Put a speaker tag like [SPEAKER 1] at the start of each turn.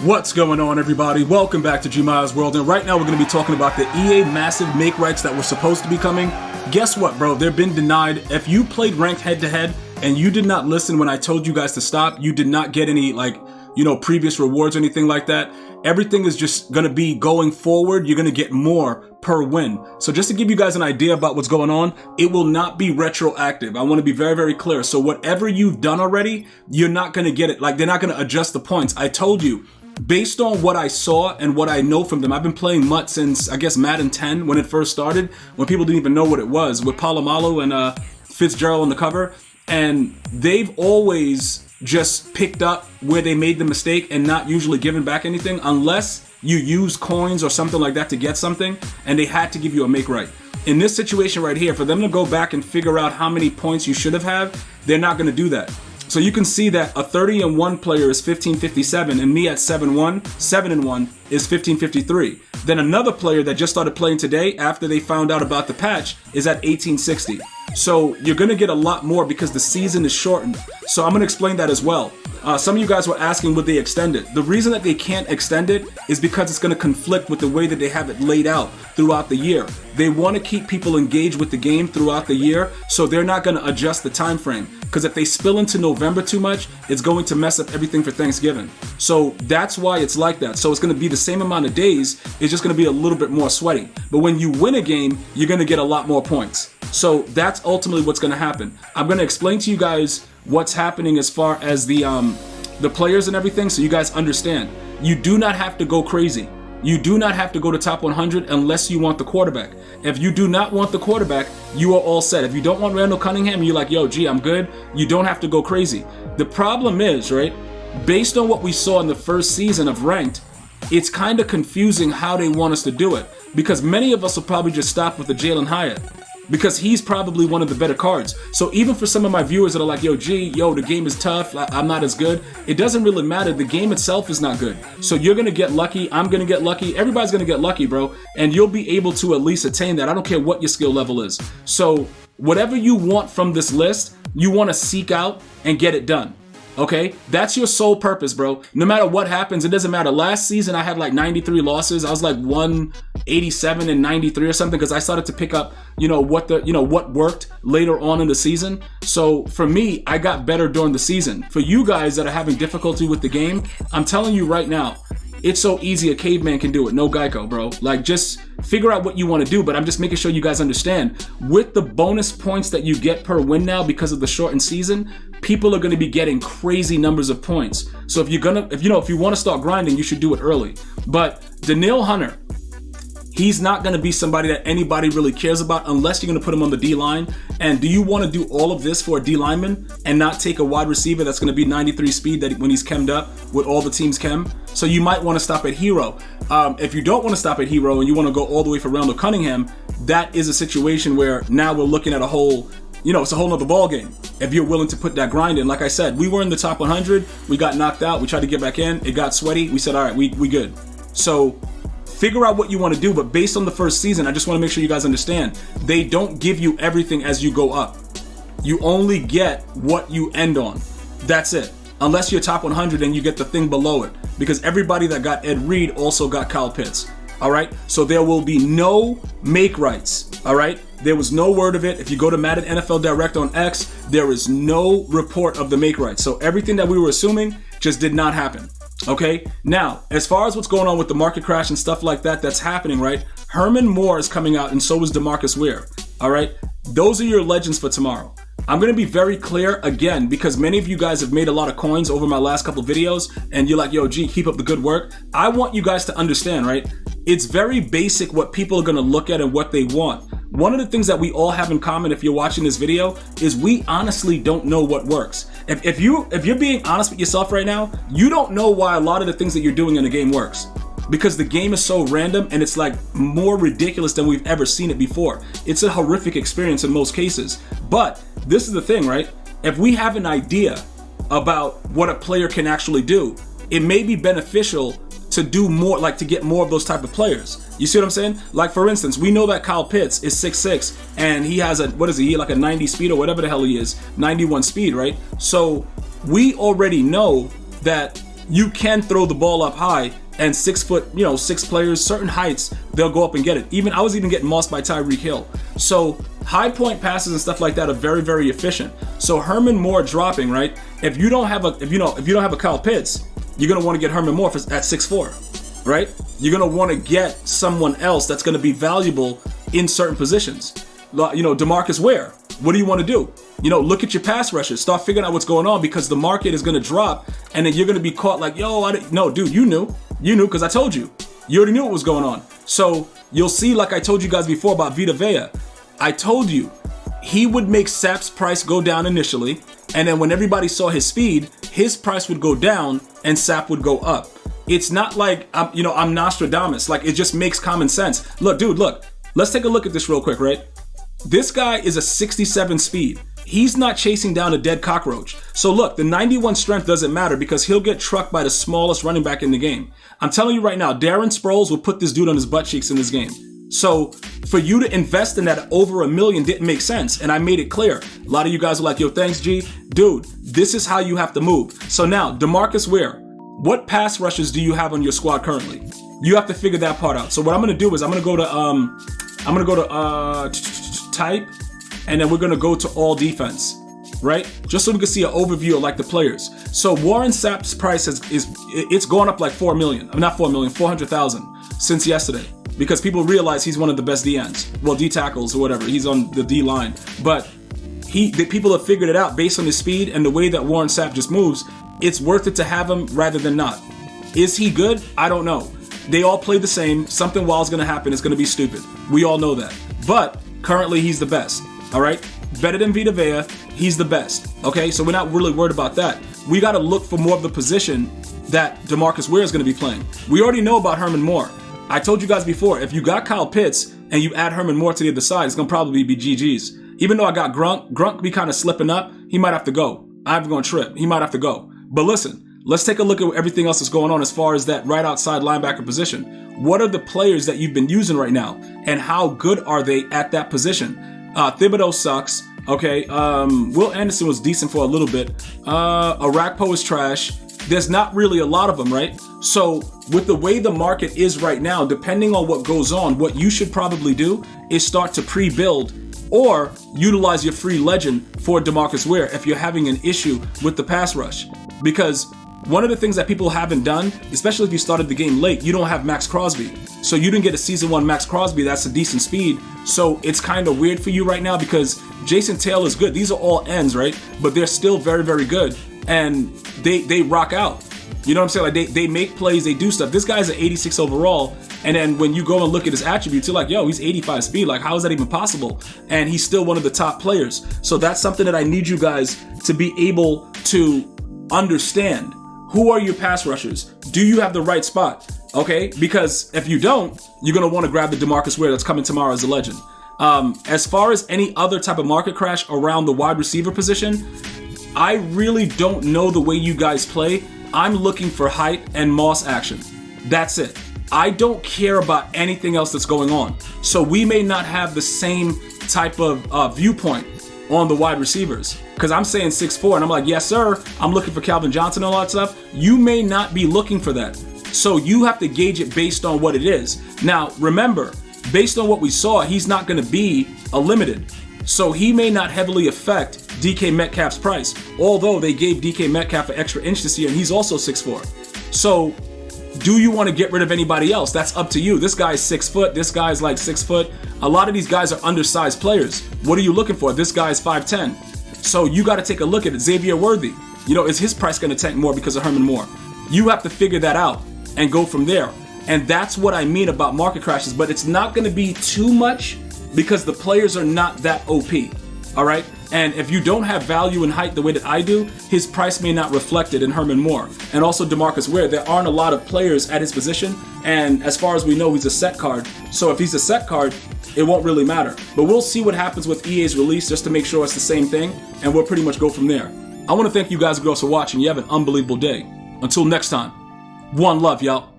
[SPEAKER 1] What's going on, everybody? Welcome back to GmiasWorld, and right now we're going to be talking about the EA massive Makerights that were supposed to be coming. Guess what, bro? They've been denied. If you played ranked head-to-head and you did not listen when I told you guys to stop, you did not get any, previous rewards or anything like that. Everything is just going to be going forward. You're going to get more per win. So just to give you guys an idea about what's going on, it will not be retroactive. I want to be very, very clear. So whatever you've done already, you're not going to get it. Like, they're not going to adjust the points. I told you. Based on what I saw and what I know from them, I've been playing MUT since, I guess, Madden 10 when it first started, when people didn't even know what it was, with Palomalu and Fitzgerald on the cover. And they've always just picked up where they made the mistake and not usually given back anything unless you use coins or something like that to get something, and they had to give you a make right. In this situation right here, for them to go back and figure out how many points you should have had, they're not going to do that. So you can see that a 30-1 player is 1557, and me at 7-1 is 1553. Then another player that just started playing today after they found out about the patch is at 1860. So you're going to get a lot more because the season is shortened. So I'm going to explain that as well. Some of you guys were asking, would they extend it? The reason that they can't extend it is because it's going to conflict with the way that they have it laid out throughout the year. They want to keep people engaged with the game throughout the year, so they're not going to adjust the time frame. Because if they spill into November too much, it's going to mess up everything for Thanksgiving. So that's why it's like that. So it's going to be the same amount of days, it's just going to be a little bit more sweaty. But when you win a game, you're going to get a lot more points. So that's ultimately what's going to happen. I'm going to explain to you guys what's happening as far as the players and everything, so you guys understand. You do not have to go crazy. You do not have to go to top 100 unless you want the quarterback. If you do not want the quarterback, you are all set. If you don't want Randall Cunningham, you're like, yo, gee, I'm good. You don't have to go crazy. The problem is, right, based on what we saw in the first season of Ranked, it's kind of confusing how they want us to do it, because many of us will probably just stop with the Jalen Hyatt, because he's probably one of the better cards. So even for some of my viewers that are like, the game is tough, I'm not as good, it doesn't really matter. The game itself is not good. So you're going to get lucky, I'm going to get lucky, everybody's going to get lucky, bro, and you'll be able to at least attain that. I don't care what your skill level is. So whatever you want from this list, you want to seek out and get it done. Okay, that's your sole purpose, bro. No matter what happens, it doesn't matter. Last season, I had like 93 losses. I was like 187 and 93 or something, because I started to pick up, what worked later on in the season. So for me, I got better during the season. For you guys that are having difficulty with the game, I'm telling you right now, it's so easy a caveman can do it. No Geico, bro. Like, just figure out what you want to do, but I'm just making sure you guys understand. With the bonus points that you get per win now because of the shortened season, people are going to be getting crazy numbers of points. So if you want to start grinding, you should do it early. But Danielle Hunter, he's not going to be somebody that anybody really cares about unless you're going to put him on the D-line. And do you want to do all of this for a D lineman and not take a wide receiver that's going to be 93 speed that when he's chemmed up with all the teams chem? So you might want to stop at hero. If you don't want to stop at hero and you want to go all the way for Randall Cunningham, that is a situation where now we're looking at a whole, it's a whole nother ball game. If you're willing to put that grind in. Like I said, we were in the top 100. We got knocked out. We tried to get back in. It got sweaty. We said, all right, we good. So figure out what you want to do, but based on the first season, I just want to make sure you guys understand, they don't give you everything as you go up. You only get what you end on. That's it. Unless you're top 100 and you get the thing below it. Because everybody that got Ed Reed also got Kyle Pitts. All right? So there will be no Makerights. All right? There was no word of it. If you go to Madden NFL Direct on X, there is no report of the Makerights. So everything that we were assuming just did not happen. Okay, now, as far as what's going on with the market crash and stuff like that that's happening, right? Herman Moore is coming out, and so is DeMarcus Ware. All right, those are your legends for tomorrow. I'm going to be very clear again, because many of you guys have made a lot of coins over my last couple videos, and you're like, yo, G, keep up the good work. I want you guys to understand, right? It's very basic what people are going to look at and what they want. One of the things that we all have in common if you're watching this video is we honestly don't know what works. If you're being honest with yourself right now, you don't know why a lot of the things that you're doing in the game works. Because the game is so random and it's like more ridiculous than we've ever seen it before. It's a horrific experience in most cases. But this is the thing, right? If we have an idea about what a player can actually do, it may be beneficial to do more, like to get more of those type of players. You see what I'm saying? Like, for instance, we know that Kyle Pitts is 6'6", and he has like a 90 speed or whatever the hell he is, 91 speed, right? So we already know that you can throw the ball up high, and 6 foot, 6 players, certain heights, they'll go up and get it. I was even getting mossed by Tyreek Hill. So high point passes and stuff like that are very, very efficient. So Herman Moore dropping, right? If you don't have a Kyle Pitts, you're gonna want to get Herman Moore at 6'4", right? You're gonna want to get someone else that's gonna be valuable in certain positions. DeMarcus Ware. What do you want to do? Look at your pass rushers. Start figuring out what's going on, because the market is going to drop, and then you're going to be caught like, no, dude, you knew because I told you. You already knew what was going on. So you'll see, like I told you guys before about Vita Vea. I told you he would make Sapp's price go down initially, and then when everybody saw his speed, his price would go down and Sapp would go up. It's not like I'm Nostradamus. Like, it just makes common sense. Look, dude, look. Let's take a look at this real quick, right? This guy is a 67 speed. He's not chasing down a dead cockroach. So look, the 91 strength doesn't matter, because he'll get trucked by the smallest running back in the game. I'm telling you right now, Darren Sproles will put this dude on his butt cheeks in this game. So for you to invest in that over $1 million didn't make sense, and I made it clear. A lot of you guys are like, yo, thanks, G. Dude, this is how you have to move. So now, DeMarcus Ware, what pass rushes do you have on your squad currently? You have to figure that part out. So what I'm going to do is I'm going to go to type, and then we're going to go to all defense, right? Just so we can see an overview of like the players. So Warren Sapp's price it's gone up like 4 million. Not 4 million, 400,000 since yesterday, because people realize he's one of the best DNs. Well, D tackles or whatever. He's on the D line, but the people have figured it out based on his speed and the way that Warren Sapp just moves. It's worth it to have him rather than not. Is he good? I don't know. They all play the same. Something wild is going to happen. It's going to be stupid. We all know that. But currently, he's the best. All right? Better than Vita Vea. He's the best. Okay? So we're not really worried about that. We got to look for more of the position that DeMarcus Ware is going to be playing. We already know about Herman Moore. I told you guys before, if you got Kyle Pitts and you add Herman Moore to the other side, it's going to probably be GG's. Even though I got Grunk be kind of slipping up, he might have to go. I'm going to trip. He might have to go. But listen. Let's take a look at everything else that's going on as far as that right outside linebacker position. What are the players that you've been using right now, and how good are they at that position? Thibodeau sucks. Okay. Will Anderson was decent for a little bit. Arakpo is trash. There's not really a lot of them, right? So with the way the market is right now, depending on what goes on, what you should probably do is start to pre-build or utilize your free legend for DeMarcus Ware if you're having an issue with the pass rush. Because one of the things that people haven't done, especially if you started the game late, you don't have Max Crosby. So you didn't get a season 1 Max Crosby. That's a decent speed. So it's kind of weird for you right now, because Jason Taylor is good. These are all ends, right? But they're still very, very good. And they rock out. You know what I'm saying? Like they make plays, they do stuff. This guy's an 86 overall. And then when you go and look at his attributes, you're like, yo, he's 85 speed. Like, how is that even possible? And he's still one of the top players. So that's something that I need you guys to be able to understand. Who are your pass rushers? Do you have the right spot? Okay, because if you don't, you're going to want to grab the DeMarcus Ware that's coming tomorrow as a legend. As far as any other type of market crash around the wide receiver position, I really don't know the way you guys play. I'm looking for height and moss action. That's it. I don't care about anything else that's going on. So we may not have the same type of viewpoint on the wide receivers. Because I'm saying 6'4", and I'm like, yes, sir, I'm looking for Calvin Johnson and all that stuff. You may not be looking for that. So you have to gauge it based on what it is. Now, remember, based on what we saw, he's not going to be a limited. So he may not heavily affect DK Metcalf's price. Although they gave DK Metcalf an extra inch this year, and he's also 6'4". So do you want to get rid of anybody else? That's up to you. This guy's 6 foot. This guy's like 6 foot. A lot of these guys are undersized players. What are you looking for? This guy's 5'10". So you got to take a look at it. Xavier Worthy, is his price going to tank more because of Herman Moore? You have to figure that out and go from there. And that's what I mean about market crashes. But it's not going to be too much because the players are not that OP. All right. And if you don't have value and height the way that I do, his price may not reflect it in Herman Moore. And also DeMarcus Ware, there aren't a lot of players at his position. And as far as we know, he's a set card. So if he's a set card, it won't really matter. But we'll see what happens with EA's release just to make sure it's the same thing. And we'll pretty much go from there. I want to thank you guys and girls for watching. You have an unbelievable day. Until next time, one love, y'all.